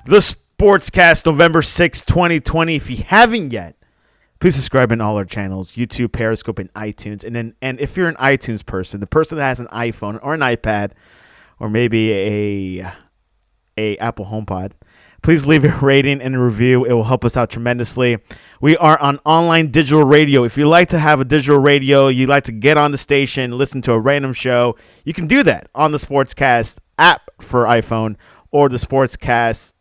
The Sportscast, November 6th, 2020. If you haven't yet, please subscribe in all our channels, YouTube, Periscope, and iTunes. And if you're an iTunes person, the person that has an iPhone or an iPad or maybe a Apple HomePod, please leave a rating and a review. It will help us out tremendously. We are on online digital radio. If you like to have a digital radio, you like to get on the station, listen to a random show, you can do that on the Sportscast app for iPhone or the Sportscast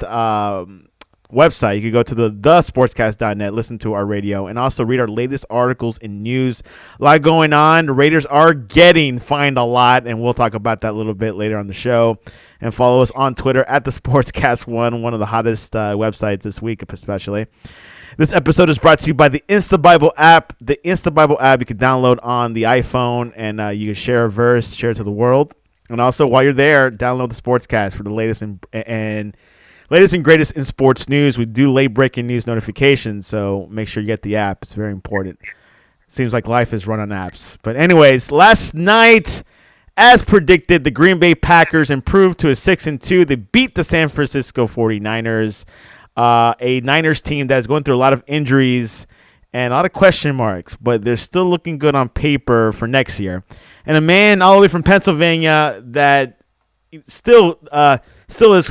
website. You can go to the thesportscast.net, listen to our radio, and also read our latest articles and news. A lot going on. The Raiders are getting fined a lot, and we'll talk about that a little bit later on the show. And follow us on Twitter at the Sportscast1, one of the hottest websites this week especially. This episode is brought to you by the InstaBible app. The InstaBible app you can download on the iPhone, and you can share a verse, share it to the world. And also, while you're there, download the Sportscast for the latest and greatest in sports news. We do late breaking news notifications, so make sure you get the app. It's very important. Seems like life is run on apps. But anyways, last night, as predicted, the Green Bay Packers improved to a 6-2. They beat the San Francisco 49ers, a Niners team that is going through a lot of injuries and a lot of question marks, but they're still looking good on paper for next year. And a man all the way from Pennsylvania that still is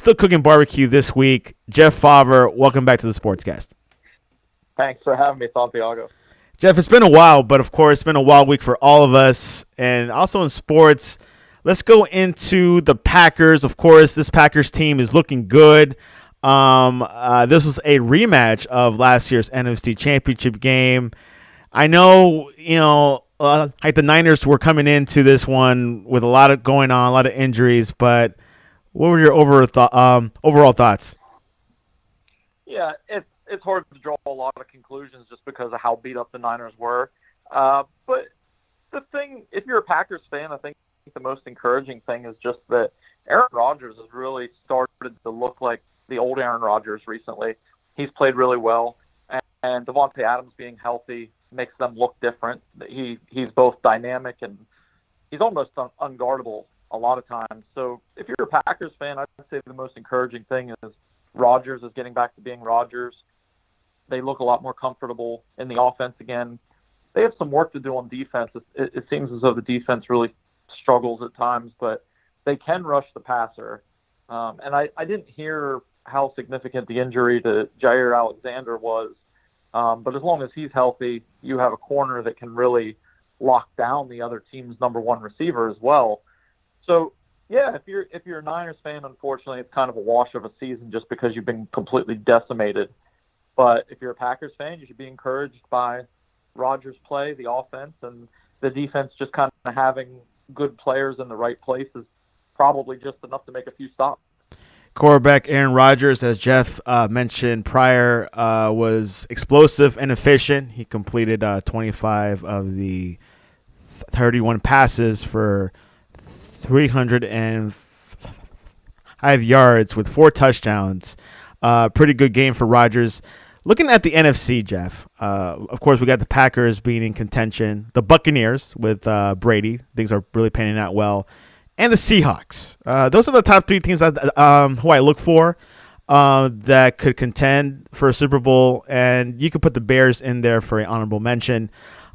cooking barbecue this week, Jeff Fawver. Welcome back to the Sportscast. Thanks for having me, Santiago. Jeff, it's been a while, but of course, it's been a wild week for all of us. And also in sports, let's go into the Packers. Of course, this Packers team is looking good. This was a rematch of last year's NFC Championship game. I know, like the Niners were coming into this one with a lot of going on, a lot of injuries, but what were your overall thoughts? Yeah, it's hard to draw a lot of conclusions just because of how beat up the Niners were. But the thing, if you're a Packers fan, I think the most encouraging thing is just that Aaron Rodgers has really started to look like the old Aaron Rodgers recently. He's played really well, and Devontae Adams being healthy makes them look different. He's both dynamic and he's almost unguardable a lot of times. So if you're a Packers fan, I'd say the most encouraging thing is Rodgers is getting back to being Rodgers. They look a lot more comfortable in the offense again. They have some work to do on defense. It seems as though the defense really struggles at times, but they can rush the passer. And I didn't hear how significant the injury to Jair Alexander was. But as long as he's healthy, you have a corner that can really lock down the other team's number one receiver as well. So, yeah, if you're a Niners fan, unfortunately, it's kind of a wash of a season just because you've been completely decimated. But if you're a Packers fan, you should be encouraged by Rodgers' play, the offense, and the defense just kind of having good players in the right places, probably just enough to make a few stops. Quarterback Aaron Rodgers, as Jeff mentioned prior, was explosive and efficient. He completed 25 of the 31 passes for 305 yards with 4 touchdowns. Pretty good game for Rodgers. Looking at the NFC, Jeff, of course, we got the Packers being in contention. The Buccaneers with Brady. Things are really panning out well. And the Seahawks. Those are the top 3 teams who I look for that could contend for a Super Bowl. And you could put the Bears in there for an honorable mention.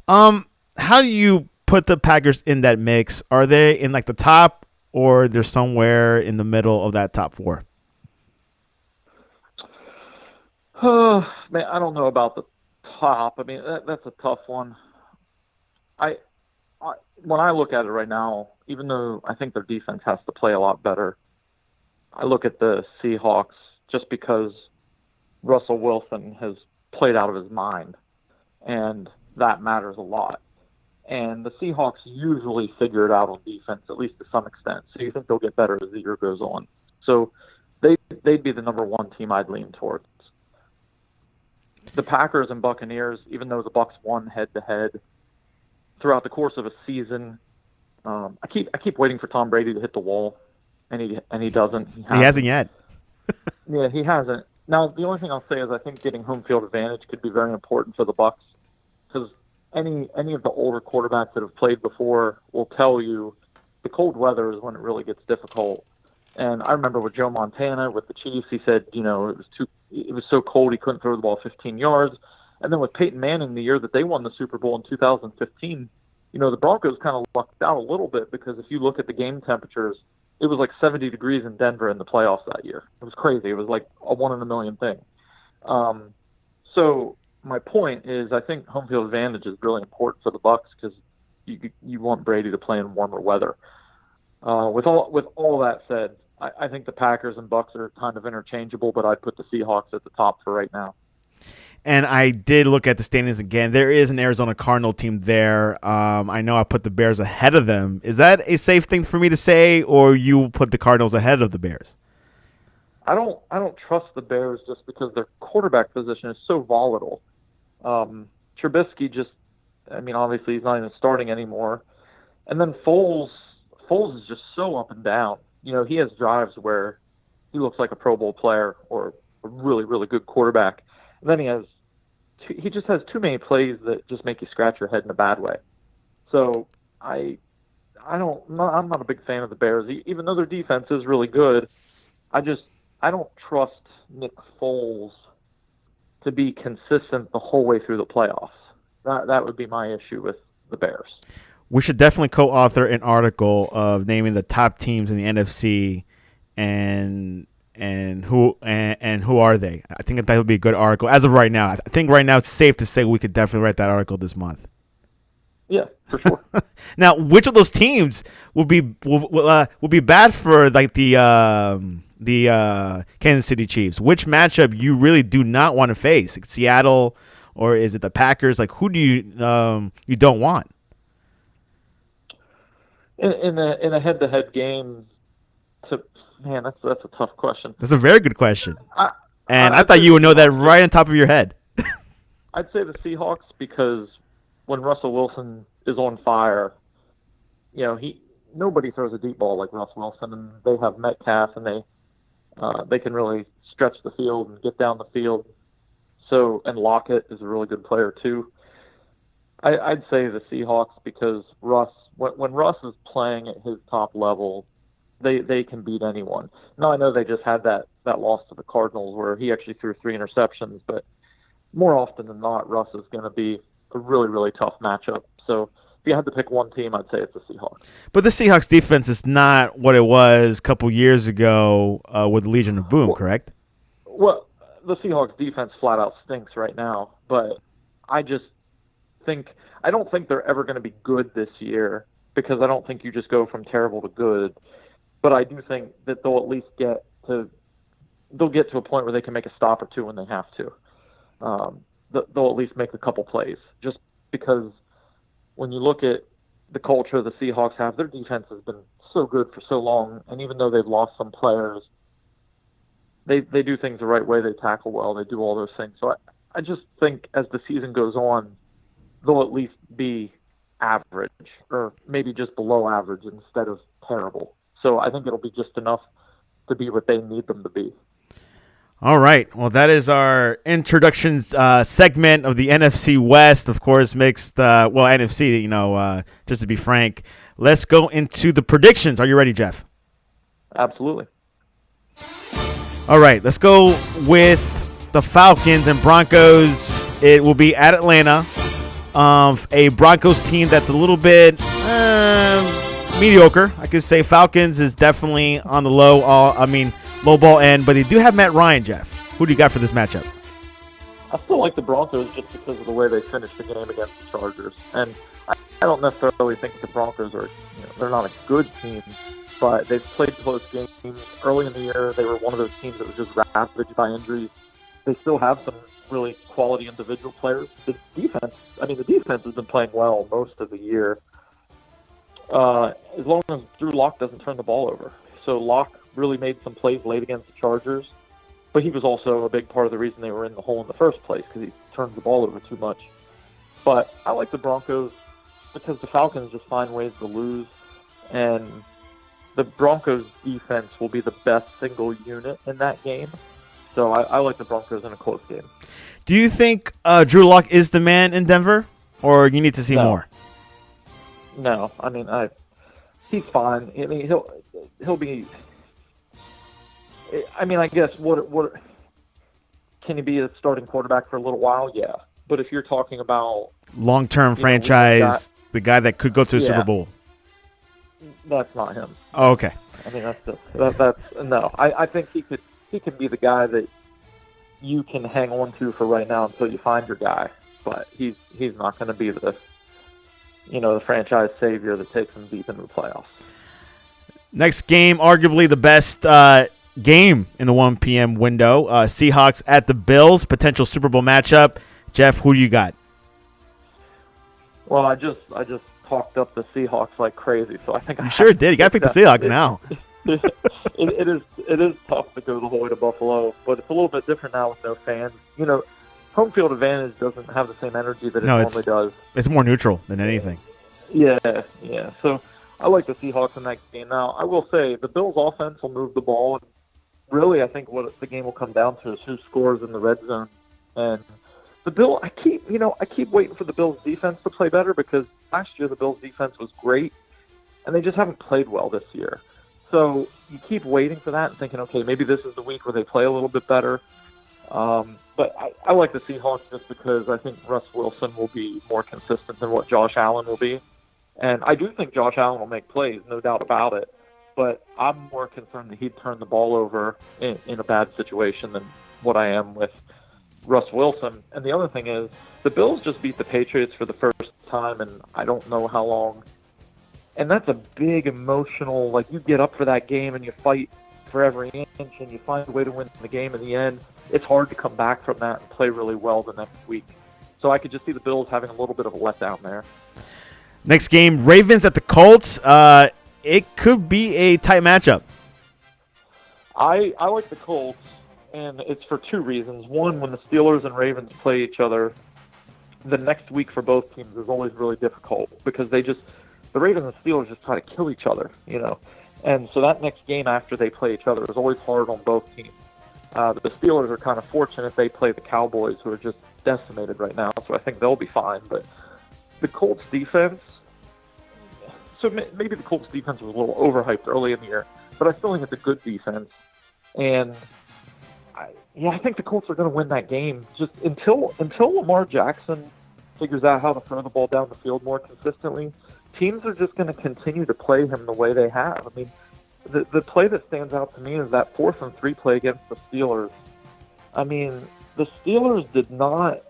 How do you put the Packers in that mix? Are they in like the top, or they're somewhere in the middle of that top 4? Man, I don't know about the top. I mean, that's a tough one. When I look at it right now, even though I think their defense has to play a lot better, I look at the Seahawks just because Russell Wilson has played out of his mind, and that matters a lot. And the Seahawks usually figure it out on defense, at least to some extent. So you think they'll get better as the year goes on. So they'd be the number 1 team I'd lean towards. The Packers and Buccaneers, even though the Bucs won head-to-head throughout the course of a season, I keep waiting for Tom Brady to hit the wall, and he doesn't. He hasn't yet. Yeah, he hasn't. Now, the only thing I'll say is I think getting home field advantage could be very important for the Bucs, because any of the older quarterbacks that have played before will tell you the cold weather is when it really gets difficult. And I remember with Joe Montana with the Chiefs, he said, it was so cold he couldn't throw the ball 15 yards. And then with Peyton Manning, the year that they won the Super Bowl in 2015, the Broncos kind of lucked out a little bit because if you look at the game temperatures, it was like 70 degrees in Denver in the playoffs that year. It was crazy. It was like a 1 in a million thing. So my point is, I think home field advantage is really important for the Bucs because you want Brady to play in warmer weather. With all that said, I think the Packers and Bucs are kind of interchangeable, but I'd put the Seahawks at the top for right now. And I did look at the standings again. There is an Arizona Cardinal team there. I know I put the Bears ahead of them. Is that a safe thing for me to say, or you put the Cardinals ahead of the Bears? I don't trust the Bears just because their quarterback position is so volatile. Trubisky obviously he's not even starting anymore. And then Foles is just so up and down. He has drives where he looks like a Pro Bowl player or a really, really good quarterback. And then he just has too many plays that just make you scratch your head in a bad way. So I'm not a big fan of the Bears, even though their defense is really good. I don't trust Nick Foles to be consistent the whole way through the playoffs. That would be my issue with the Bears. We should definitely co-author an article of naming the top teams in the NFC and who are they. I think that would be a good article. As of right now, I think right now it's safe to say we could definitely write that article this month. Yeah, for sure. Now, which of those teams will be bad for like the Kansas City Chiefs? Which matchup you really do not want to face? Like Seattle, or is it the Packers? Like who do you don't want? In a head-to-head game, that's a tough question. That's a very good question. I thought you would know that right on top of your head. I'd say the Seahawks because when Russell Wilson is on fire, nobody throws a deep ball like Russ Wilson, and they have Metcalf, and they can really stretch the field and get down the field. So, and Lockett is a really good player too. I'd say the Seahawks because when Russ is playing at his top level, they can beat anyone. Now, I know they just had that loss to the Cardinals where he actually threw 3 interceptions, but more often than not, Russ is going to be a really, really tough matchup. So if you had to pick one team, I'd say it's the Seahawks. But the Seahawks defense is not what it was a couple years ago with Legion of Boom, correct? Well, the Seahawks defense flat out stinks right now, but I don't think they're ever going to be good this year because I don't think you just go from terrible to good. But I do think that they'll at least get to a point where they can make a stop or two when they have to. They'll at least make a couple plays just because when you look at the culture the Seahawks have, their defense has been so good for so long, and even though they've lost some players, they do things the right way. They tackle well. They do all those things. So I just think as the season goes on, they'll at least be average or maybe just below average instead of terrible. So I think it'll be just enough to be what they need them to be. All right. Well, that is our introduction segment of the NFC West. Of course, mixed, NFC, just to be frank. Let's go into the predictions. Are you ready, Jeff? Absolutely. All right. Let's go with the Falcons and Broncos. It will be at Atlanta. A Broncos team that's a little bit mediocre. I could say Falcons is definitely on the low ball end, but they do have Matt Ryan, Jeff. Who do you got for this matchup? I still like the Broncos just because of the way they finished the game against the Chargers. And I don't necessarily think the Broncos are, they're not a good team, but they've played close games. Early in the year, they were one of those teams that was just ravaged by injuries. They still have some really quality individual players. The defense has been playing well most of the year. As long as Drew Lock doesn't turn the ball over. So Lock really made some plays late against the Chargers, but he was also a big part of the reason they were in the hole in the first place because he turned the ball over too much. But I like the Broncos because the Falcons just find ways to lose, and the Broncos defense will be the best single unit in that game. So I like the Broncos in a close game. Do you think Drew Lock is the man in Denver, or you need to see more? No, he's fine. He'll be I mean, I guess what can he be a starting quarterback for a little while? Yeah, but if you're talking about long-term franchise, the guy that could go to a Super Bowl, that's not him. Oh, okay. I mean, that's no. I think he can be the guy that you can hang on to for right now until you find your guy, but he's not going to be the franchise savior that takes them deep into the playoffs. Next game, arguably the best game in the 1 p.m. window. Seahawks at the Bills, potential Super Bowl matchup. Jeff, who do you got? Well, I just talked up the Seahawks like crazy, so I think you sure did. You got to pick the Seahawks now. It is tough to go the whole way to Buffalo, but it's a little bit different now with no fans. Home field advantage doesn't have the same energy that it normally does. It's more neutral than anything. Yeah. So I like the Seahawks in that game. Now, I will say the Bills' offense will move the ball, and really, I think what the game will come down to is who scores in the red zone. And the Bills, I keep waiting for the Bills' defense to play better because last year the Bills' defense was great, and they just haven't played well this year. So you keep waiting for that and thinking, okay, maybe this is the week where they play a little bit better. But I like the Seahawks just because I think Russ Wilson will be more consistent than what Josh Allen will be. And I do think Josh Allen will make plays, no doubt about it. But I'm more concerned that he'd turn the ball over in a bad situation than what I am with Russ Wilson. And the other thing is, the Bills just beat the Patriots for the first time in I don't know how long. And that's a big emotional, like you get up for that game and you fight for every inch and you find a way to win the game in the end. It's hard to come back from that and play really well the next week. So I could just see the Bills having a little bit of a letdown there. Next game, Ravens at the Colts. It could be a tight matchup. I like the Colts, and it's for two reasons. One, when the Steelers and Ravens play each other, the next week for both teams is always really difficult because the Ravens and Steelers just try to kill each other, And so that next game after they play each other is always hard on both teams. The Steelers are kind of fortunate they play the Cowboys, who are just decimated right now, so I think they'll be fine. But the Colts defense, so maybe the Colts defense was a little overhyped early in the year, but I still think it's a good defense. And I think the Colts are going to win that game just until Lamar Jackson figures out how to throw the ball down the field more consistently. Teams are just going to continue to play him the way they have. I mean, the play that stands out to me is that 4th and 3 play against the Steelers. I mean, the Steelers did not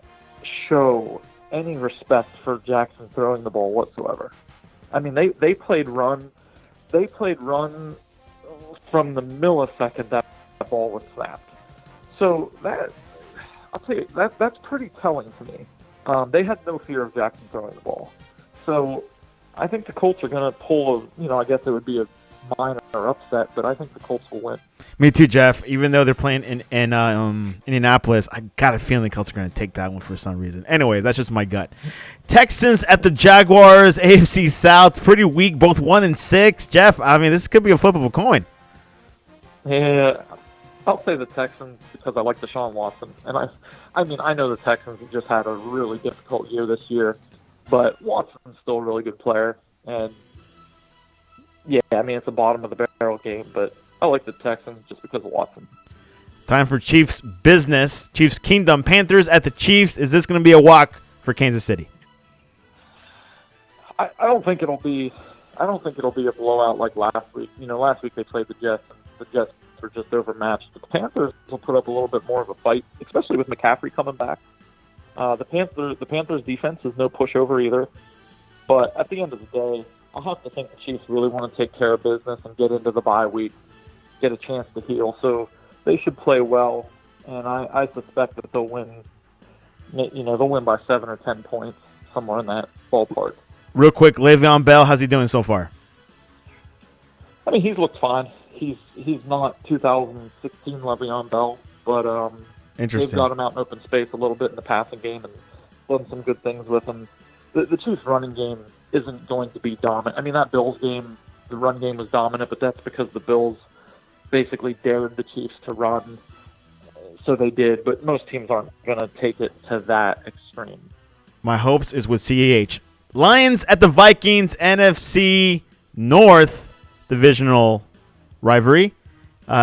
show any respect for Jackson throwing the ball whatsoever. I mean, they played run. They played run from the millisecond that ball was snapped. So I'll tell you, that's pretty telling to me. They had no fear of Jackson throwing the ball. So I think the Colts are going to pull I guess it would be a minor upset, but I think the Colts will win. Me too, Jeff. Even though they're playing in Indianapolis, I got a feeling the Colts are going to take that one for some reason. Anyway, that's just my gut. Texans at the Jaguars, AFC South, pretty weak, both 1-6. Jeff, I mean, this could be a flip of a coin. Yeah, I'll say the Texans because I like Deshaun Watson, and I know the Texans have just had a really difficult year this year, but Watson's still a really good player, and yeah, I mean, it's a bottom of the barrel game, but I like the Texans just because of Watson. Time for Chiefs business. Chiefs Kingdom. Panthers at the Chiefs. Is this going to be a walk for Kansas City? I don't think it'll be a blowout like last week. Last week they played the Jets, and the Jets were just overmatched. But the Panthers will put up a little bit more of a fight, especially with McCaffrey coming back. The Panthers defense is no pushover either. But at the end of the day, I have to think the Chiefs really want to take care of business and get into the bye week, get a chance to heal. So they should play well, and I suspect that they'll win. They'll win by 7 or 10 points, somewhere in that ballpark. Real quick, Le'Veon Bell, how's he doing so far? I mean, he's looked fine. He's not 2016 Le'Veon Bell, but they've got him out in open space a little bit in the passing game and done some good things with him. The Chiefs' running game isn't going to be dominant. I mean, that Bills game, the run game was dominant, but that's because the Bills basically dared the Chiefs to run, so they did. But most teams aren't going to take it to that extreme. My hopes is with CEH. Lions at the Vikings, NFC North divisional rivalry.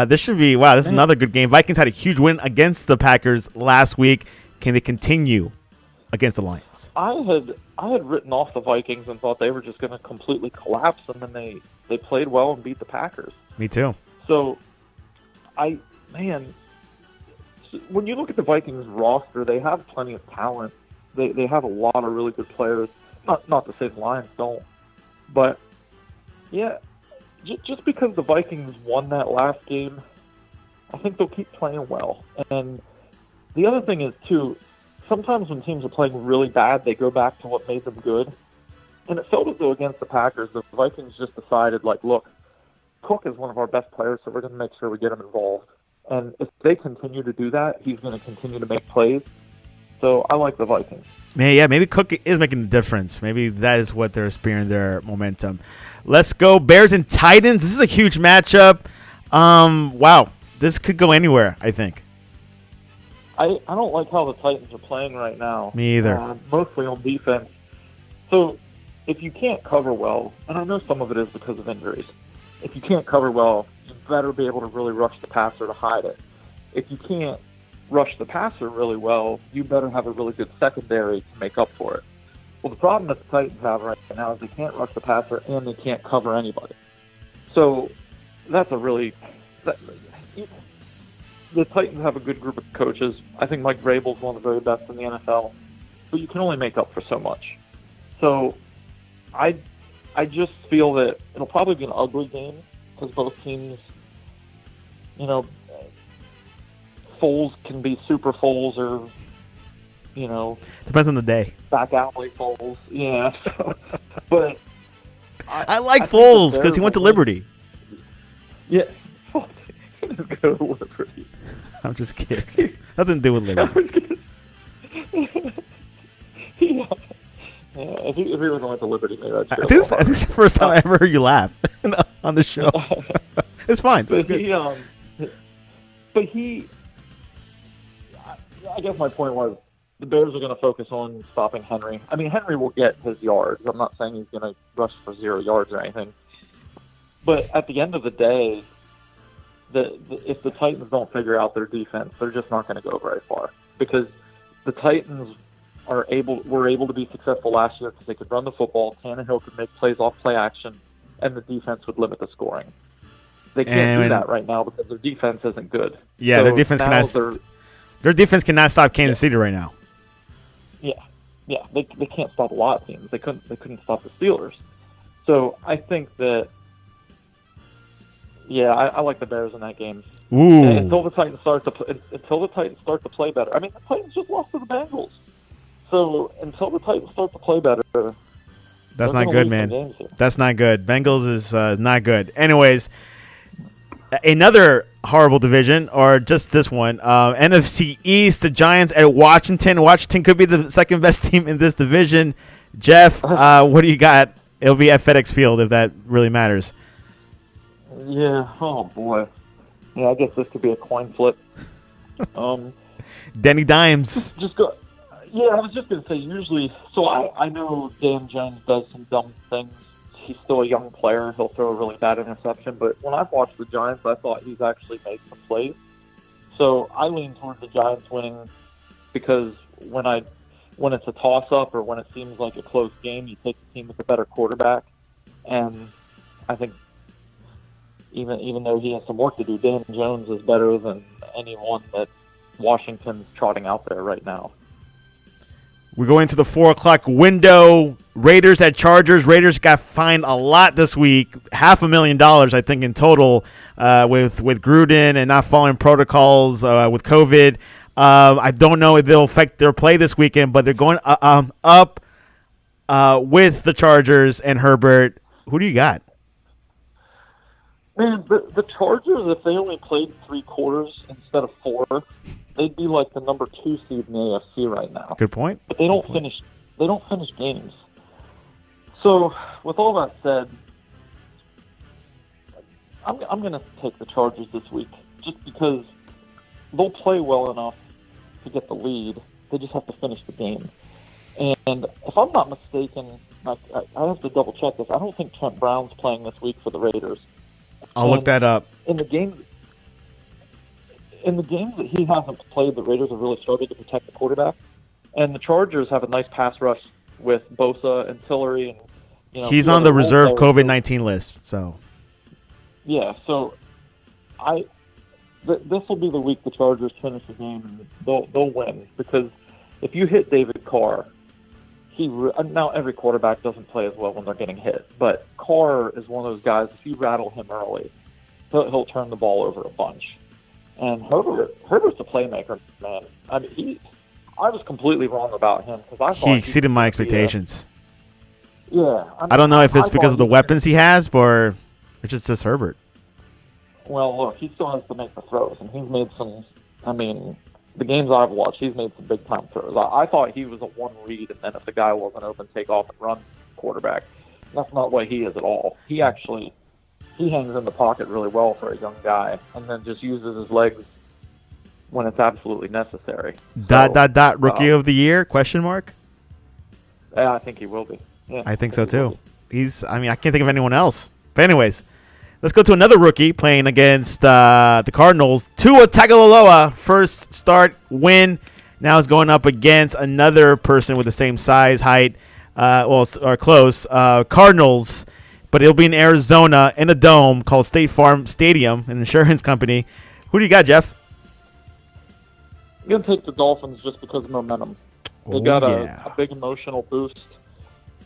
This should be This is another good game. Vikings had a huge win against the Packers last week. Can they continue against the Lions? I had written off the Vikings and thought they were just going to completely collapse, and then they played well and beat the Packers. Me too. So, when you look at the Vikings roster, they have plenty of talent. They have a lot of really good players. Not to say the Lions don't, but yeah, just because the Vikings won that last game, I think they'll keep playing well. And the other thing is, too, sometimes when teams are playing really bad, they go back to what made them good. And it felt as though against the Packers, the Vikings just decided, like, look, Cook is one of our best players, so we're going to make sure we get him involved. And if they continue to do that, he's going to continue to make plays. So I like the Vikings. Maybe Cook is making a difference. Maybe that is what they're spearing their momentum. Let's go Bears and Titans. This is a huge matchup. Wow, this could go anywhere, I think. I don't like how the Titans are playing right now. Me either. Mostly on defense. So if you can't cover well, and I know some of it is because of injuries, if you can't cover well, you better be able to really rush the passer to hide it. If you can't rush the passer really well, you better have a really good secondary to make up for it. Well, the problem that the Titans have right now is they can't rush the passer and they can't cover anybody. So that's the Titans have a good group of coaches. I think Mike Vrabel's one of the very best in the NFL, but you can only make up for so much. So I just feel that it'll probably be an ugly game because both teams, Foles can be super Foles or, depends on the day. Back alley Foles. Yeah. So, but I like Foles because he went to Liberty. Yeah. Just go to Liberty. I'm just kidding. Nothing to do with Liberty. If he was going to Liberty, maybe I'd I think this is the first time I ever heard you laugh on the show. It's fine. But I guess my point was the Bears are going to focus on stopping Henry. I mean, Henry will get his yards. I'm not saying he's going to rush for 0 yards or anything. But at the end of the day, if the Titans don't figure out their defense, they're just not going to go very far. Because the Titans were able to be successful last year because they could run the football, Tannehill could make plays off play action, and the defense would limit the scoring. They can't do that right now because their defense isn't good. Yeah, so their defense cannot stop Kansas City right now. Yeah, they can't stop a lot of teams. They couldn't stop the Steelers. So I think that I like the Bears in that game. Ooh. Until the Titans start to play better. I mean, the Titans just lost to the Bengals. So until the Titans start to play better, that's not good, man. That's not good. Bengals is not good. Anyways, another horrible division, or just this one, NFC East, the Giants at Washington. Washington could be the second best team in this division. Jeff, what do you got? It'll be at FedEx Field if that really matters. Yeah. Oh boy. Yeah, I guess this could be a coin flip. Denny Dimes. Just go. Yeah, I was just gonna say. Usually, so I know Dan Jones does some dumb things. He's still a young player. He'll throw a really bad interception. But when I've watched the Giants, I thought he's actually made some plays. So I lean towards the Giants winning because when it's a toss-up or when it seems like a close game, you take the team with a better quarterback. And I think even though he has some work to do, Dan Jones is better than anyone that Washington's trotting out there right now. We're going to the 4 o'clock window. Raiders at Chargers. Raiders got fined a lot this week, $500,000, I think, in total, with Gruden and not following protocols with COVID. I don't know if they'll affect their play this weekend, but they're going up with the Chargers and Herbert. Who do you got? Man, the Chargers, if they only played 3 quarters instead of 4, they'd be like the number 2 seed in the AFC right now. Good point. But they don't finish. They don't finish games. So, with all that said, I'm going to take the Chargers this week just because they'll play well enough to get the lead. They just have to finish the game. And if I'm not mistaken, I have to double check this. I don't think Trent Brown's playing this week for the Raiders. I'll look that up. In the game in the games that he hasn't played, the Raiders have really struggled to protect the quarterback. And the Chargers have a nice pass rush with Bosa and Tillery. And, he's on the reserve COVID-19 list. So yeah, so this will be the week the Chargers finish the game, and they'll win, because if you hit David Carr, now every quarterback doesn't play as well when they're getting hit, but Carr is one of those guys. If you rattle him early, he'll turn the ball over a bunch. And Herbert's a playmaker, man. I mean, I was completely wrong about him, because I thought he exceeded my expectations. Yeah, I don't know if it's because of the weapons he has, or it's just Herbert. Well, look, he still has to make the throws, and he's made some. I mean, the games I've watched, he's made some big time throws. I thought he was a one read, and then if the guy wasn't open, take off and run quarterback. That's not what he is at all. He hangs in the pocket really well for a young guy, and then just uses his legs when it's absolutely necessary. Rookie of the year? Question mark. Yeah, I think he will be. Yeah, I think so too. I can't think of anyone else. But anyways, let's go to another rookie playing against the Cardinals. Tua Tagovailoa, first start win. Now is going up against another person with the same size, height, or close. Cardinals, but it'll be in Arizona in a dome called State Farm Stadium, an insurance company. Who do you got, Jeff? I'm going to take the Dolphins just because of momentum. They got a big emotional boost.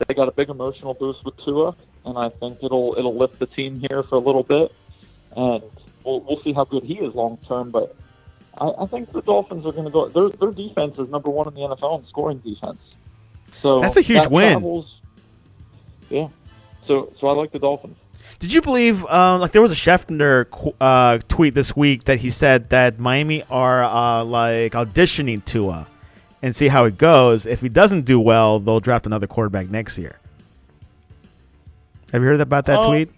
They got a big emotional boost with Tua, and I think it'll lift the team here for a little bit, and we'll see how good he is long term. But I think the Dolphins are going to go. Their defense is number one in the NFL in scoring defense. So that's a huge win. Yeah. So I like the Dolphins. Did you believe, there was a Schefter tweet this week that he said that Miami are auditioning Tua and see how it goes. If he doesn't do well, they'll draft another quarterback next year. Have you heard about that tweet?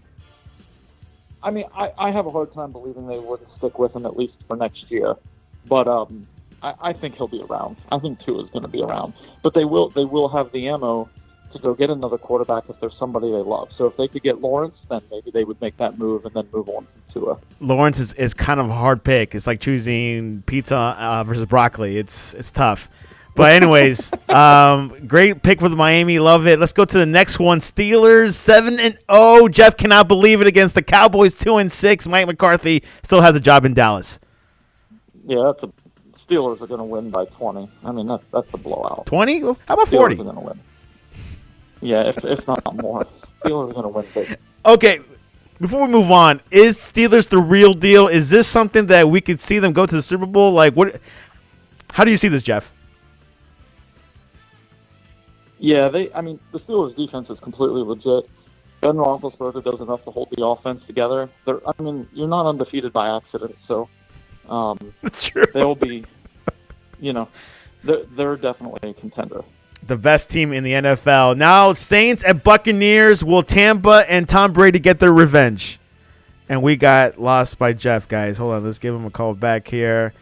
I mean, I have a hard time believing they wouldn't stick with him at least for next year. But I think he'll be around. I think Tua is going to be around. But they will have the ammo to go get another quarterback if there's somebody they love. So if they could get Lawrence, then maybe they would make that move and then move on from Tua. Lawrence is kind of a hard pick. It's like choosing pizza versus broccoli. It's tough. But anyways, great pick for the Miami. Love it. Let's go to the next one. Steelers 7-0. Jeff cannot believe it against the Cowboys 2-6. Mike McCarthy still has a job in Dallas. Yeah, Steelers are going to win by 20. I mean, that's a blowout. 20? How about 40? Steelers are going to win. Yeah, if not more. Steelers are going to win big. Okay, before we move on, is Steelers the real deal? Is this something that we could see them go to the Super Bowl? Like, what? How do you see this, Jeff? Yeah, the Steelers' defense is completely legit. Ben Roethlisberger does enough to hold the offense together. You're not undefeated by accident, so that's true. They'll be, they're definitely a contender. The best team in the NFL. Now, Saints and Buccaneers. Will Tampa and Tom Brady get their revenge? And we got lost by Jeff, guys. Hold on. Let's give him a call back here.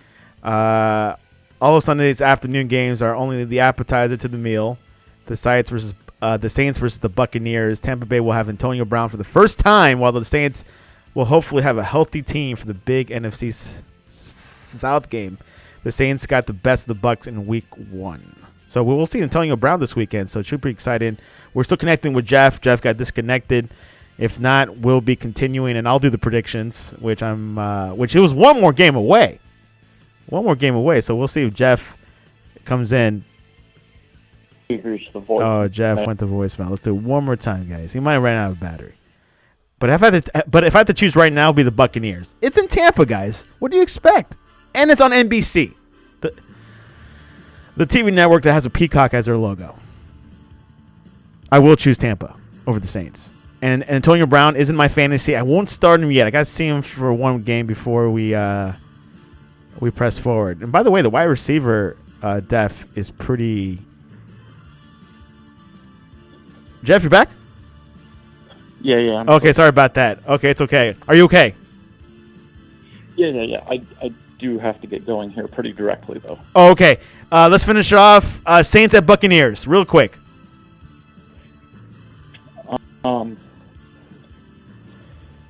All of Sunday's afternoon games are only the appetizer to the meal. The Saints versus the Buccaneers. Tampa Bay will have Antonio Brown for the first time, while the Saints will hopefully have a healthy team for the big NFC South game. The Saints got the best of the Bucs in Week 1. So we will see Antonio Brown this weekend, so it should be exciting. We're still connecting with Jeff. Jeff got disconnected. If not, we'll be continuing, and I'll do the predictions, which it was one more game away. So we'll see if Jeff comes in. Oh, Jeff went to voicemail. Let's do it one more time, guys. He might have ran out of battery. But if I had to choose right now, it'd be the Buccaneers. It's in Tampa, guys. What do you expect? And it's on NBC. The TV network that has a peacock as their logo. I will choose Tampa over the Saints. And Antonio Brown is in my fantasy. I won't start him yet. I got to see him for one game before we press forward. And by the way, the wide receiver depth is pretty. Jeff, you back? Yeah. Okay, sorry about that. Okay, it's okay. Are you okay? Yeah. I do have to get going here pretty directly, though. Oh, okay. Let's finish off. Saints at Buccaneers, real quick.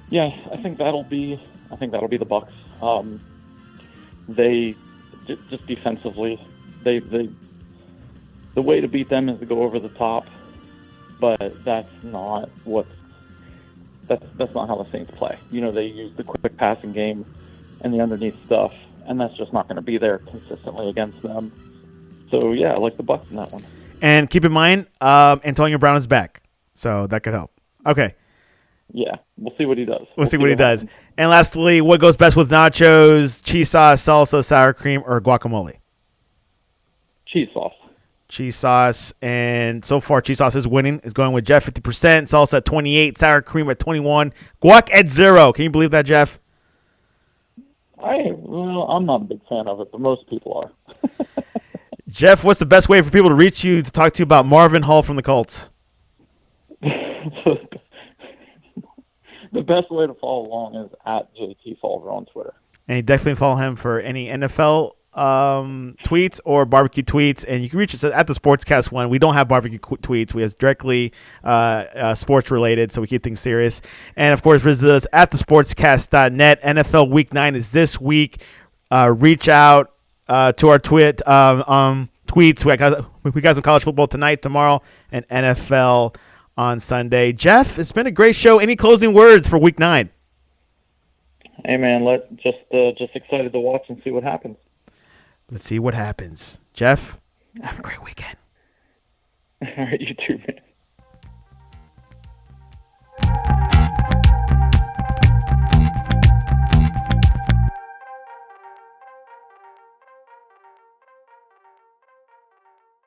Yeah, I think that'll be the Bucs. they just defensively, they the way to beat them is to go over the top, but that's not how the Saints play. They use the quick passing game and the underneath stuff, and that's just not going to be there consistently against them. So yeah, I like the Bucs in that one. And keep in mind, Antonio Brown is back, so that could help. Okay. Yeah, we'll see what he does. We'll see what he does. And lastly, what goes best with nachos? Cheese sauce, salsa, sour cream, or guacamole? Cheese sauce. Cheese sauce, and so far cheese sauce is winning. It's going with Jeff 50%, salsa at 28, sour cream at 21, guac at 0. Can you believe that, Jeff? I'm not a big fan of it, but most people are. Jeff, what's the best way for people to reach you to talk to you about Marvin Hall from the Colts? The best way to follow along is at JT Fawver on Twitter. And you definitely follow him for any NFL tweets or barbecue tweets, and you can reach us at the Sportscast one. We don't have barbecue tweets. We have directly sports related, so we keep things serious. And of course, visit us at thesportscast.net. NFL Week 9 is this week. Reach out to our tweets. We got some college football tonight, tomorrow, and NFL on Sunday. Jeff, it's been a great show. Any closing words for Week 9? Hey man, just excited to watch and see what happens. Let's see what happens. Jeff, have a great weekend. All right, you too, man.